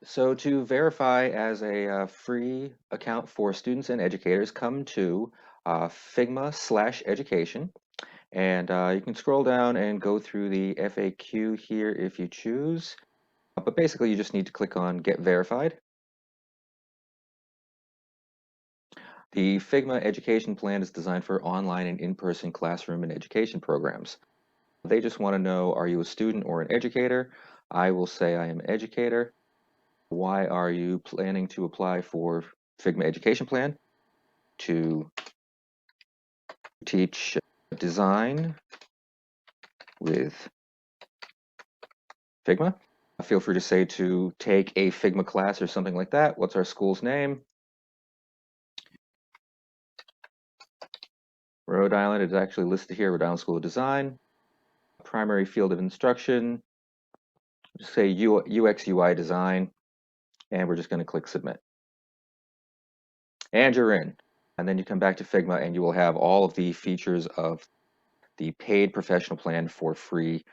So to verify as a free account for students and educators, come to Figma/education, and you can scroll down and go through the FAQ here if you choose. But basically, you just need to click on Get Verified. The Figma education plan is designed for online and in-person classroom and education programs. They just want to know, are you a student or an educator? I will say I am an educator. Why are you planning to apply for Figma education plan? To teach design with Figma. Feel free to say to take a Figma class or something like that. What's our school's name? Rhode Island is actually listed here, Rhode Island School of Design. Primary field of instruction, just say UX UI design, and we're just going to click submit. And you're in. And then you come back to Figma and you will have all of the features of the paid professional plan for free